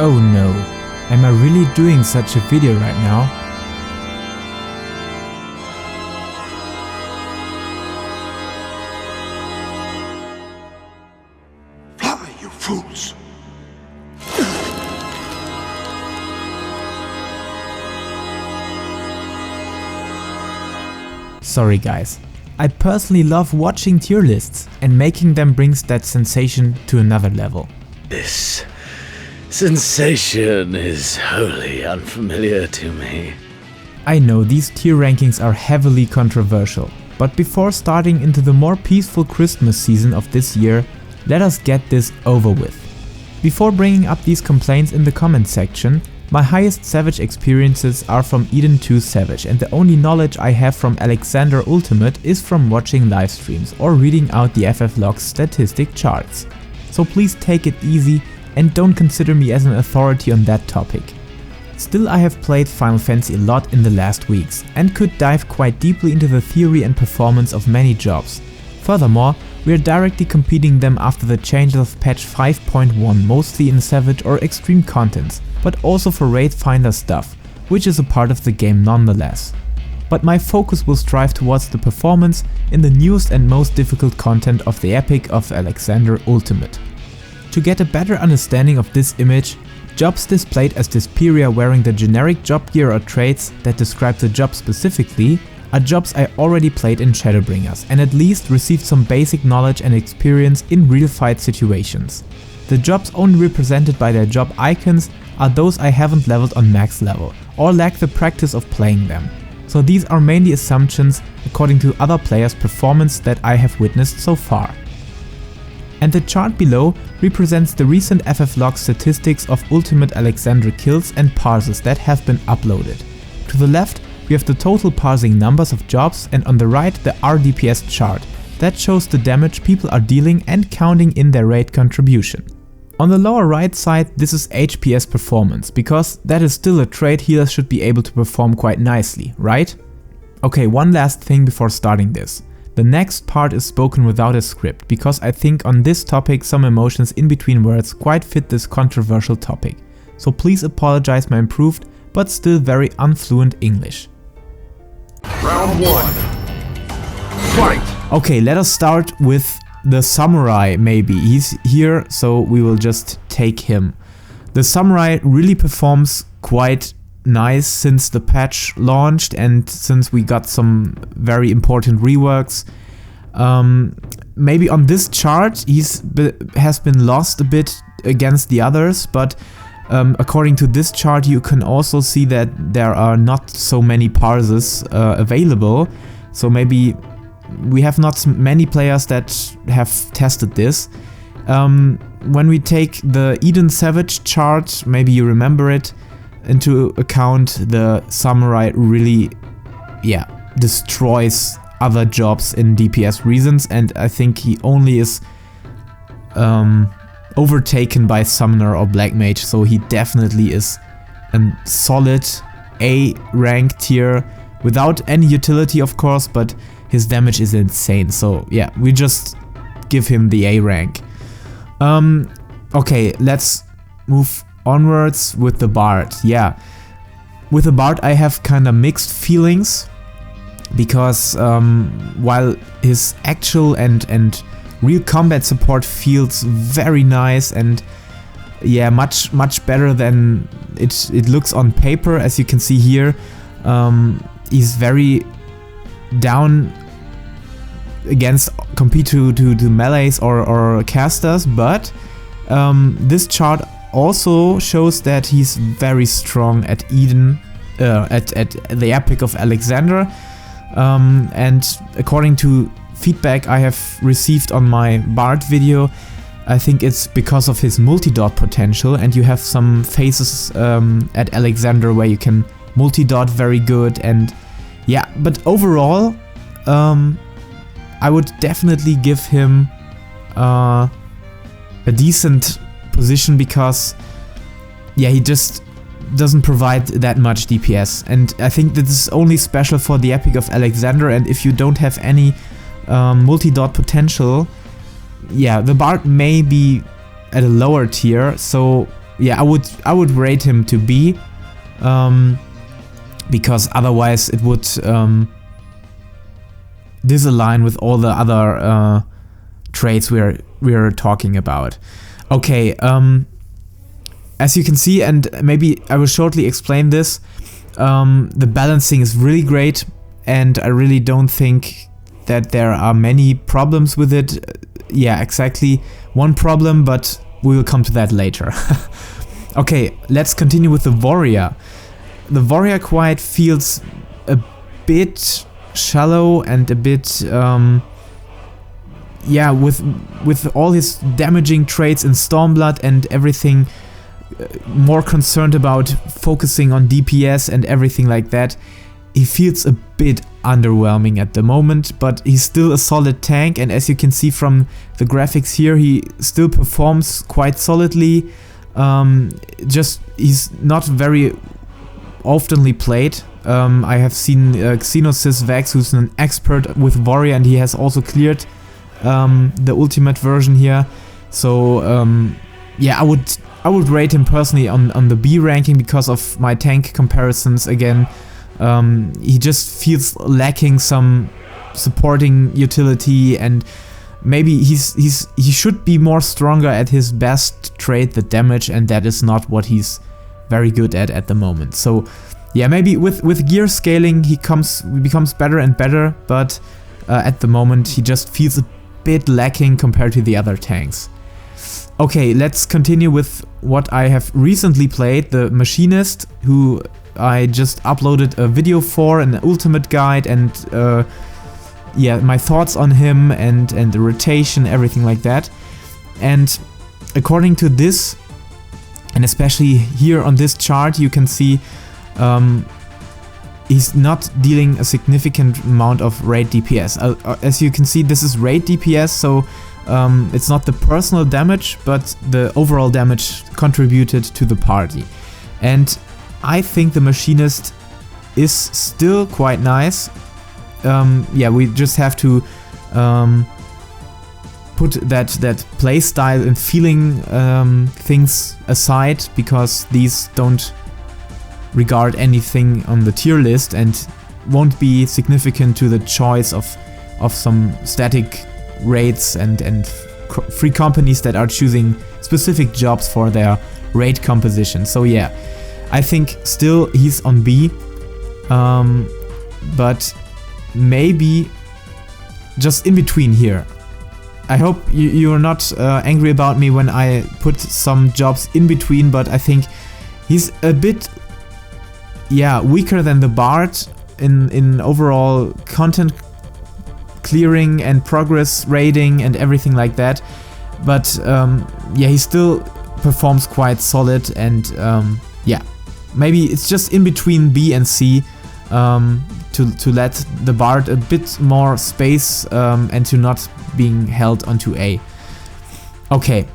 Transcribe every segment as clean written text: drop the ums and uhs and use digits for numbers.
Oh no, am I really doing such a video right now? Fly, you fools! Sorry guys. I personally love watching tier lists, and making them brings that sensation to another level. This sensation is wholly unfamiliar to me. I know these tier rankings are heavily controversial, but before starting into the more peaceful Christmas season of this year, let us get this over with. Before bringing up these complaints in the comment section, my highest Savage experiences are from Eden 2 Savage, and the only knowledge I have from Alexander Ultimate is from watching live streams or reading out the FFLog's statistic charts. So please take it easy and don't consider me as an authority on that topic. Still, I have played Final Fantasy a lot in the last weeks and could dive quite deeply into the theory and performance of many jobs. Furthermore, we are directly competing them after the changes of patch 5.1, mostly in Savage or Extreme contents, but also for raid finder stuff, which is a part of the game nonetheless. But my focus will strive towards the performance in the newest and most difficult content of the Epic of Alexander Ultimate. To get a better understanding of this image, jobs displayed as Desperius wearing the generic job gear or traits that describe the job specifically are jobs I already played in Shadowbringers and at least received some basic knowledge and experience in real fight situations. The jobs only represented by their job icons are those I haven't leveled on max level or lack the practice of playing them. So these are mainly assumptions according to other players' performance that I have witnessed so far. And the chart below represents the recent FFLog statistics of Ultimate Alexander kills and parses that have been uploaded. To the left we have the total parsing numbers of jobs, and on the right the RDPS chart that shows the damage people are dealing and counting in their raid contribution. On the lower right side this is HPS performance, because that is still a trait healers should be able to perform quite nicely, right? Okay, one last thing before starting this. The next part is spoken without a script, because I think on this topic some emotions in between words quite fit this controversial topic. So please apologize my improved but still very unfluent English. Round 1. Fight! Okay, let us start with the samurai maybe. He's here, so we will just take him. The samurai really performs quite nice since the patch launched and since we got some very important reworks. Maybe on this chart has been lost a bit against the others, but according to this chart you can also see that there are not so many parses available, so maybe we have not many players that have tested this. When we take the Eden Savage chart, maybe you remember it, into account, the samurai really destroys other jobs in DPS reasons, and I think he only is overtaken by Summoner or Black Mage, so he definitely is a solid A rank tier without any utility of course, but his damage is insane, so yeah, we just give him the A rank. Okay, let's move onwards with the Bard. Yeah, with the Bard I have kinda mixed feelings, because while his actual and real combat support feels very nice and yeah, much better than it looks on paper, as you can see here, he's very down against compete to melees or casters, but this chart also shows that he's very strong at Eden, at the Epic of Alexander, and according to feedback I have received on my Bard video, I think it's because of his multi-dot potential, and you have some phases at Alexander where you can multi-dot very good, and yeah, but overall I would definitely give him a decent position, because yeah, he just doesn't provide that much DPS, and I think this is only special for the Epic of Alexander, and if you don't have any multi-dot potential, yeah, the Bard may be at a lower tier, so yeah, I would rate him to B, because otherwise it would disalign with all the other traits we're talking about. Okay, as you can see, and maybe I will shortly explain this, the balancing is really great, and I really don't think that there are many problems with it. Yeah, exactly one problem, but we will come to that later. Okay, let's continue with the warrior. The warrior quite feels a bit shallow and a bit yeah, with all his damaging traits in Stormblood and everything, more concerned about focusing on DPS and everything like that. He feels a bit underwhelming at the moment, but he's still a solid tank, and as you can see from the graphics here, he still performs quite solidly. Just he's not very oftenly played. I have seen Xenosys Vex, who's an expert with warrior, and he has also cleared the ultimate version here. So yeah, I would rate him personally on the B ranking because of my tank comparisons again. He just feels lacking some supporting utility, and maybe he should be more stronger at his best trait, the damage, and that is not what he's very good at the moment. So yeah, maybe with gear scaling he becomes better and better, but at the moment he just feels a bit lacking compared to the other tanks. Okay, let's continue with what I have recently played, the Machinist, who I just uploaded a video for, an ultimate guide, and yeah, my thoughts on him and the rotation, everything like that. And according to this, and especially here on this chart, you can see he's not dealing a significant amount of raid DPS. As you can see, this is raid DPS, so it's not the personal damage, but the overall damage contributed to the party. And I think the Machinist is still quite nice. Yeah, we just have to put that playstyle and feeling things aside, because these don't regard anything on the tier list and won't be significant to the choice of some static raids and free companies that are choosing specific jobs for their raid composition. So yeah, I think still he's on B, but maybe just in between here. I hope you're not angry about me when I put some jobs in between, but I think he's a bit, yeah, weaker than the Bard in overall content clearing and progress raiding and everything like that. But yeah, he still performs quite solid, and yeah, maybe it's just in between B and C, to let the Bard a bit more space and to not being held onto A. Okay,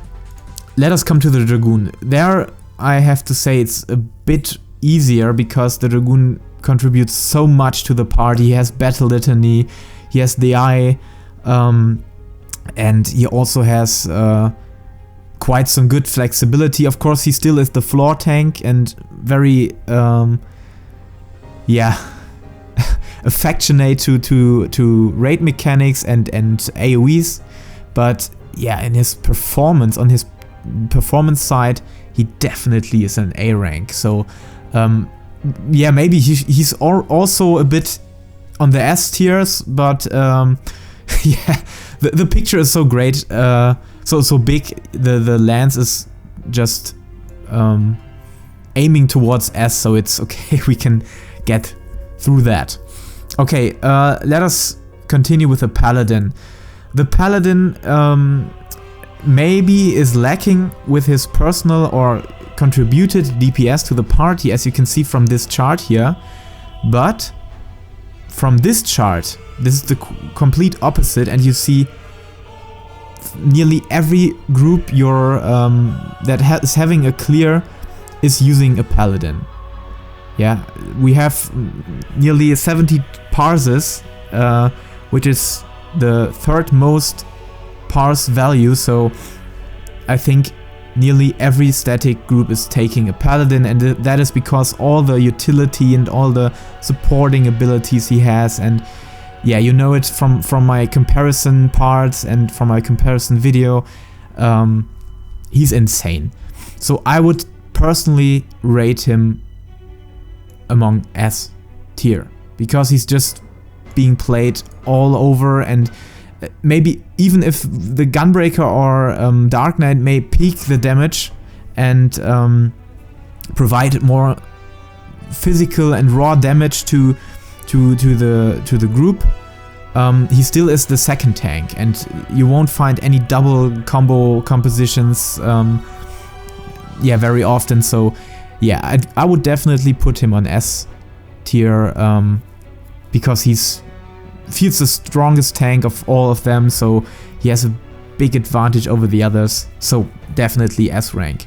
let us come to the Dragoon. There I have to say it's a bit easier because the Dragoon contributes so much to the party. He has Battle Litany, he has the Eye, and he also has quite some good flexibility. Of course, he still is the floor tank and very yeah, affectionate to raid mechanics and AoEs, but yeah, in his performance, on his performance side, he definitely is an A rank. So yeah, maybe he's also a bit on the S tiers, but yeah, the picture is so great, so big. The lens is just aiming towards S, so it's okay. We can get through that. Okay, let us continue with the Paladin. The Paladin maybe is lacking with his personal or contributed DPS to the party, as you can see from this chart here, but from this chart, this is the complete opposite, and you see nearly every group that is having a clear is using a Paladin. Yeah, we have nearly 70 parses, which is the third most parse value, so I think nearly every static group is taking a Paladin, and that is because all the utility and all the supporting abilities he has. And yeah, you know it from my comparison parts and from my comparison video. He's insane. So I would personally rate him among S tier, because he's just being played all over, and maybe even if the Gunbreaker or Dark Knight may peak the damage and provide more physical and raw damage to the group, he still is the second tank, and you won't find any double combo compositions very often. So yeah, I would definitely put him on S tier, because he's feels the strongest tank of all of them, so he has a big advantage over the others. So definitely S rank.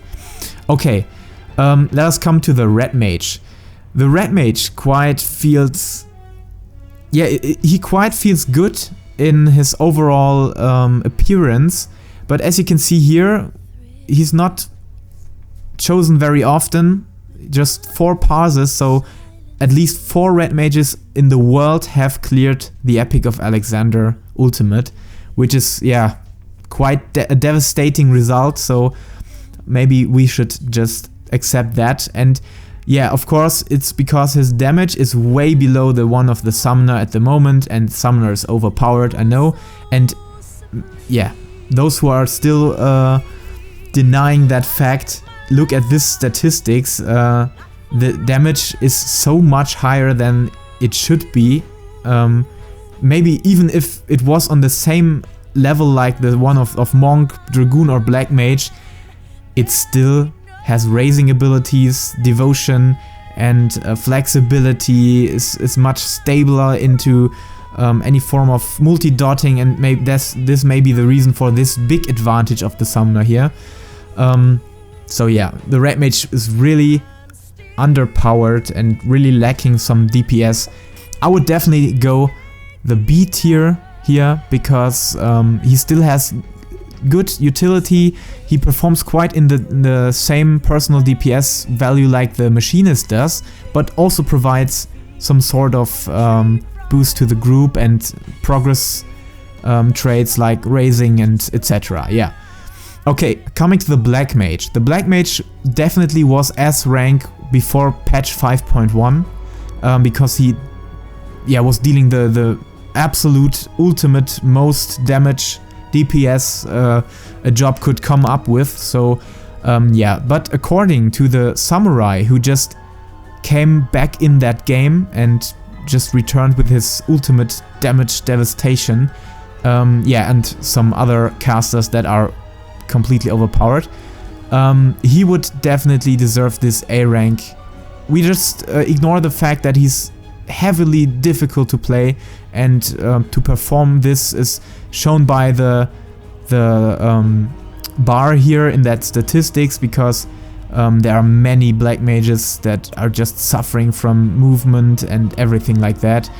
Okay, let us come to the Red Mage. The Red Mage quite feels, he quite feels good in his overall appearance, but as you can see here, he's not chosen very often, just 4 passes, so at least 4 Red Mages in the world have cleared the Epic of Alexander Ultimate, which is, quite a devastating result, so maybe we should just accept that. And yeah, of course, it's because his damage is way below the one of the Summoner at the moment, and Summoner is overpowered, I know. And yeah, those who are still denying that fact, look at this statistics. The damage is so much higher than it should be. Maybe even if it was on the same level like the one of Monk, Dragoon or Black Mage, it still has raising abilities, devotion, and flexibility, is much stabler into any form of multi-dotting, and this may be the reason for this big advantage of the Summoner here. So yeah, the Red Mage is really underpowered and really lacking some DPS. I would definitely go the B tier here, because he still has good utility. He performs quite in the same personal DPS value like the Machinist does, but also provides some sort of boost to the group and progress traits like raising and etc. Yeah. Okay, coming to the Black Mage. The Black Mage definitely was S rank before patch 5.1, because he was dealing the absolute ultimate most damage DPS a job could come up with. So but according to the Samurai, who just came back in that game and just returned with his ultimate damage devastation, and some other casters that are completely overpowered, he would definitely deserve this A rank. We just ignore the fact that he's heavily difficult to play, and to perform this is shown by the bar here in that statistics, because there are many Black Mages that are just suffering from movement and everything like that.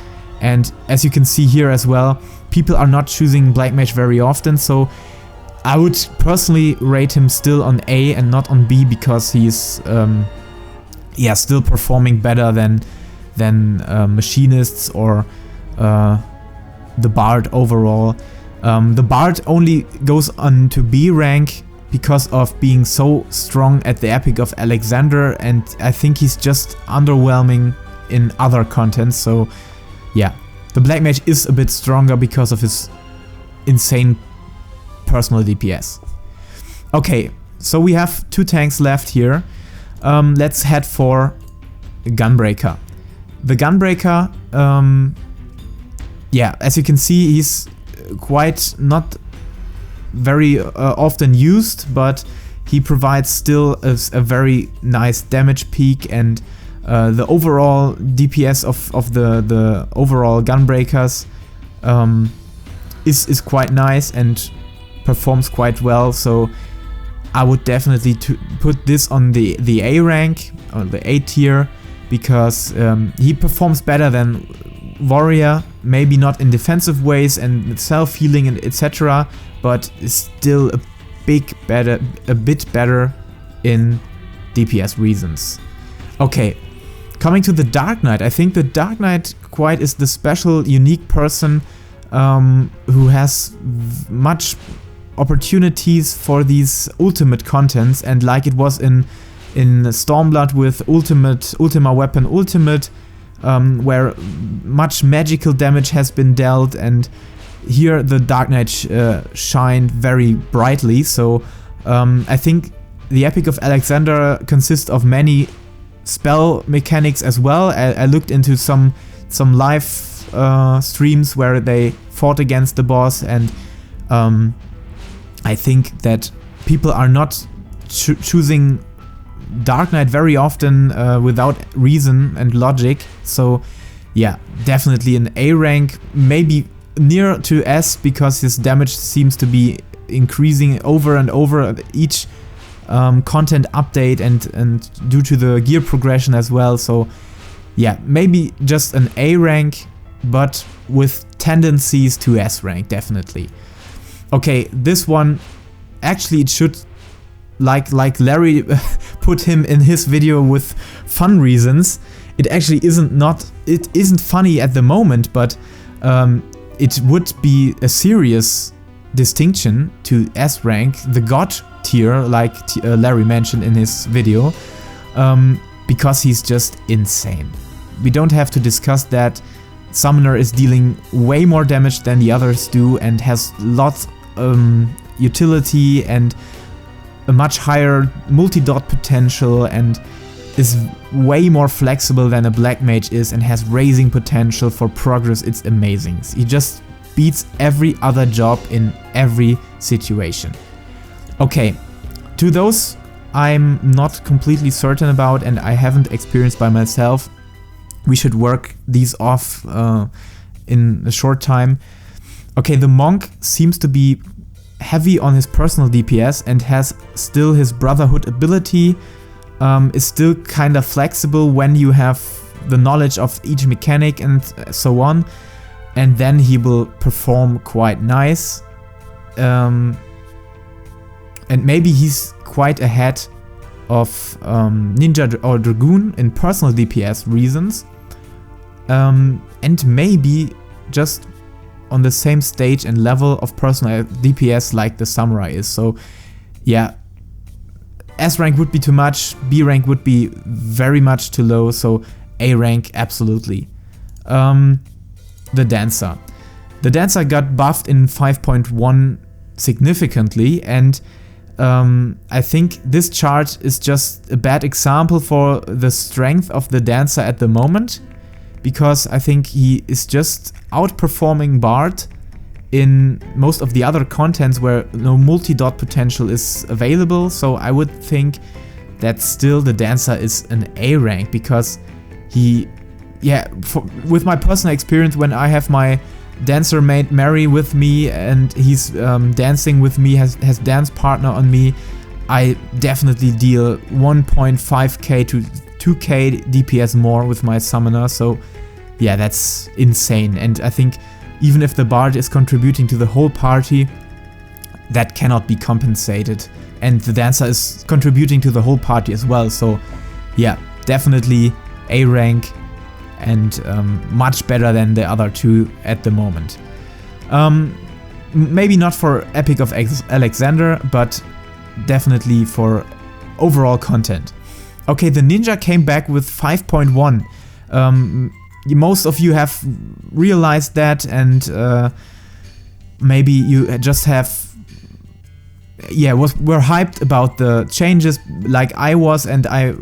And as you can see here as well, people are not choosing Black Mage very often, so I would personally rate him still on A and not on B, because he's still performing better than Machinists or the Bard overall. The Bard only goes on to B rank because of being so strong at the Epic of Alexander, and I think he's just underwhelming in other contents. So yeah, the Black Mage is a bit stronger because of his insane personal DPS. Okay, so we have 2 tanks left here. Let's head for Gunbreaker. The Gunbreaker, as you can see, he's quite not very often used, but he provides still a very nice damage peak, and the overall DPS of the overall Gunbreakers is quite nice and performs quite well. So I would definitely put this on the A rank, or the A tier, because he performs better than Warrior, maybe not in defensive ways and self-healing and etc., but is still bit better in DPS reasons. Okay, coming to the Dark Knight, I think the Dark Knight quite is the special, unique person who has much opportunities for these ultimate contents, and like it was in Stormblood with Ultima Weapon Ultimate, where much magical damage has been dealt, and here the Dark Knight shined very brightly. So I think the Epic of Alexander consists of many spell mechanics as well. I looked into some live streams where they fought against the boss, and I think that people are not choosing Dark Knight very often without reason and logic. So yeah, definitely an A rank, maybe near to S, because his damage seems to be increasing over and over each content update and due to the gear progression as well. So yeah, maybe just an A rank, but with tendencies to S rank, definitely. Okay, this one, actually it should, like Larry put him in his video with fun reasons, it actually isn't funny at the moment, but it would be a serious distinction to S rank, the God tier, like Larry mentioned in his video, because he's just insane. We don't have to discuss that. Summoner is dealing way more damage than the others do and has lots utility and a much higher multi-dot potential, and is way more flexible than a Black Mage is, and has raising potential for progress. It's amazing. He just beats every other job in every situation. Okay, to those I'm not completely certain about and I haven't experienced by myself. We should work these off in a short time. Okay, the Monk seems to be heavy on his personal DPS and has still his Brotherhood ability, is still kind of flexible when you have the knowledge of each mechanic and so on, and then he will perform quite nice. And maybe he's quite ahead of Ninja or Dragoon in personal DPS reasons, and maybe just on the same stage and level of personal DPS like the Samurai is. So yeah, S rank would be too much, B rank would be very much too low, so A rank absolutely. The Dancer. The Dancer got buffed in 5.1 significantly, and I think this chart is just a bad example for the strength of the Dancer at the moment, because I think he is just outperforming Bard in most of the other contents where no multi-dot potential is available. So I would think that still the Dancer is an A rank, because he, yeah, with my personal experience, when I have my Dancer mate Mary with me and he's dancing with me, has dance partner on me, I definitely deal 1.5k to 2k DPS more with my Summoner. So yeah, that's insane. And I think even if the Bard is contributing to the whole party, that cannot be compensated. And the Dancer is contributing to the whole party as well. So yeah, definitely A rank, and much better than the other two at the moment. Maybe not for Epic of Alexander, but definitely for overall content. Okay, the Ninja came back with 5.1. Most of you have realized that, and maybe you just have, were hyped about the changes like I was, and I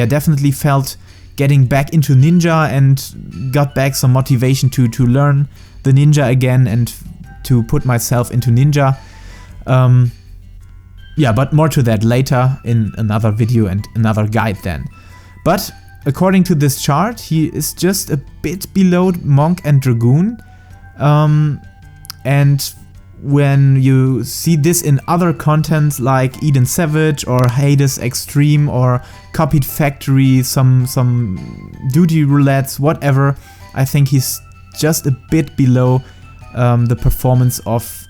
definitely felt getting back into Ninja and got back some motivation to learn the Ninja again and to put myself into Ninja. But more to that later in another video and another guide then. But according to this chart, he is just a bit below Monk and Dragoon. And when you see this in other contents like Eden Savage or Hades Extreme or Copied Factory, some duty roulettes, whatever, I think he's just a bit below the performance of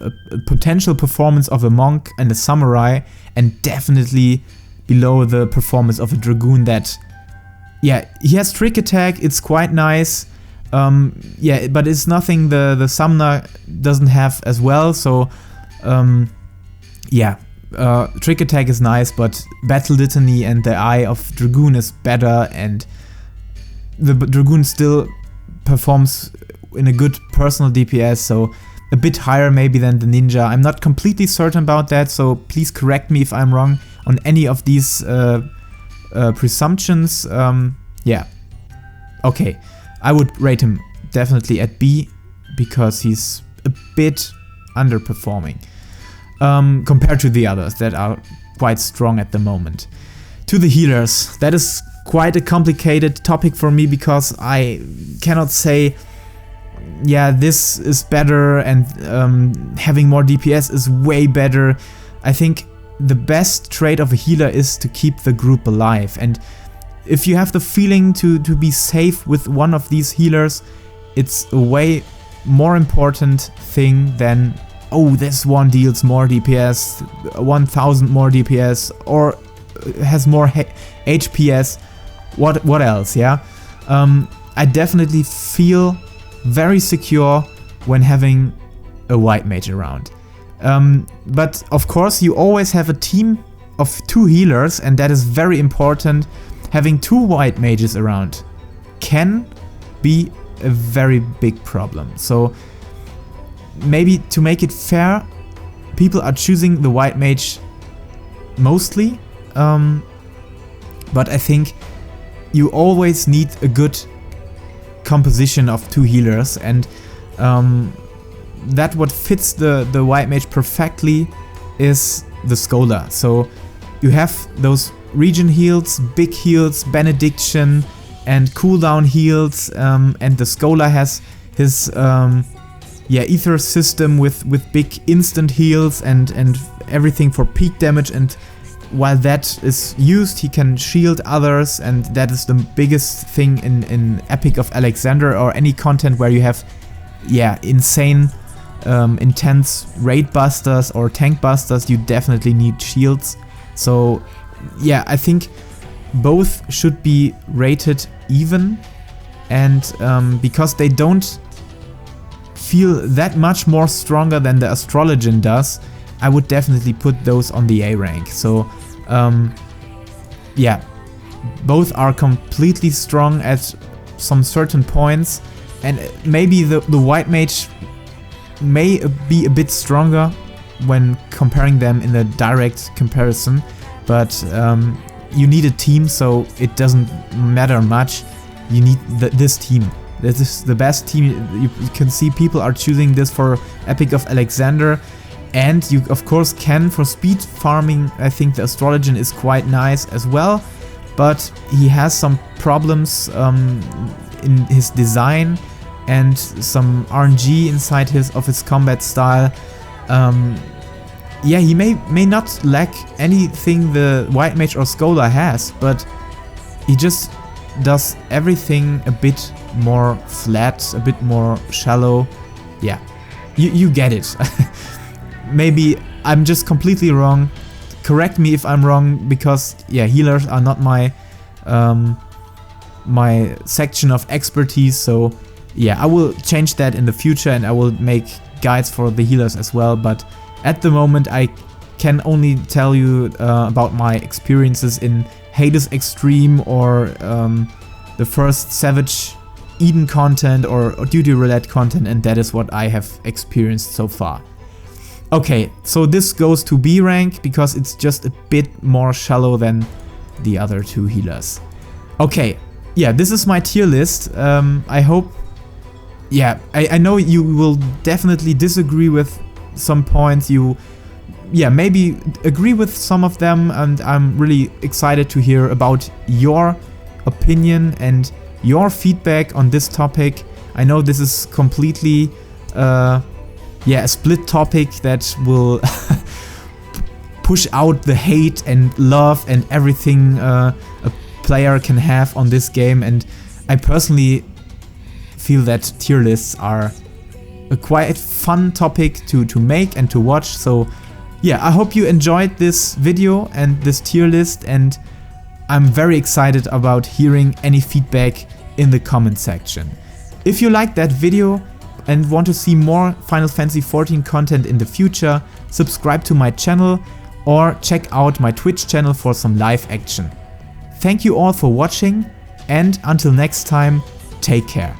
potential performance of a monk and a samurai, and definitely below the performance of a dragoon. That, yeah, he has trick attack, it's quite nice, yeah, but it's nothing the summoner doesn't have as well. So yeah, trick attack is nice, but battle litany and the eye of dragoon is better, and the dragoon still performs in a good personal DPS, so a bit higher maybe than the ninja. I'm not completely certain about that, so please correct me if I'm wrong on any of these presumptions. Yeah, okay, I would rate him definitely at B, because he's a bit underperforming compared to the others that are quite strong at the moment. To the healers, that is quite a complicated topic for me, because I cannot say, yeah, this is better and having more DPS is way better. I think the best trait of a healer is to keep the group alive, and if you have the feeling to be safe with one of these healers, it's a way more important thing than, oh, this one deals more DPS, 1000 more DPS, or has more HPS, what else, yeah? I definitely feel very secure when having a white mage around. But of course you always have a team of 2 healers, and that is very important. Having 2 white mages around can be a very big problem. So maybe to make it fair, people are choosing the white mage mostly, but I think you always need a good composition of 2 healers, and that what fits the white mage perfectly is the scholar. So you have those region heals, big heals, benediction, and cooldown heals, and the scholar has his yeah, ether system with big instant heals and everything for peak damage, and while that is used, he can shield others, and that is the biggest thing in Epic of Alexander or any content where you have, yeah, insane intense raid busters or tank busters. You definitely need shields. So yeah, I think both should be rated even, and because they don't feel that much more stronger than the Astrologian does, I would definitely put those on the A rank. So yeah, both are completely strong at some certain points, and maybe the white mage may be a bit stronger when comparing them in a direct comparison, but you need a team, so it doesn't matter much. You need this team. This is the best team. You can see people are choosing this for Epic of Alexander, and you of course can for speed farming. I think the Astrologian is quite nice as well, but he has some problems in his design and some RNG inside his combat style. Yeah, he may not lack anything the white mage or scholar has, but he just does everything a bit more flat, a bit more shallow. Yeah, you get it. Maybe I'm just completely wrong. Correct me if I'm wrong, because yeah, healers are not my my section of expertise. So yeah, I will change that in the future, and I will make guides for the healers as well. But at the moment, I can only tell you about my experiences in Hades Extreme or the first Savage Eden content or Duty Roulette content, and that is what I have experienced so far. Okay, so this goes to B rank because it's just a bit more shallow than the other 2 healers. Okay, yeah, this is my tier list. I hope, yeah, I know you will definitely disagree with some points. You, yeah, maybe agree with some of them, and I'm really excited to hear about your opinion and your feedback on this topic. I know this is completely yeah, a split topic that will push out the hate and love and everything a player can have on this game, and I personally feel that tier lists are a quite fun topic to make and to watch. So yeah, I hope you enjoyed this video and this tier list, and I'm very excited about hearing any feedback in the comment section. If you liked that video and want to see more Final Fantasy XIV content in the future, subscribe to my channel or check out my Twitch channel for some live action. Thank you all for watching, and until next time, take care.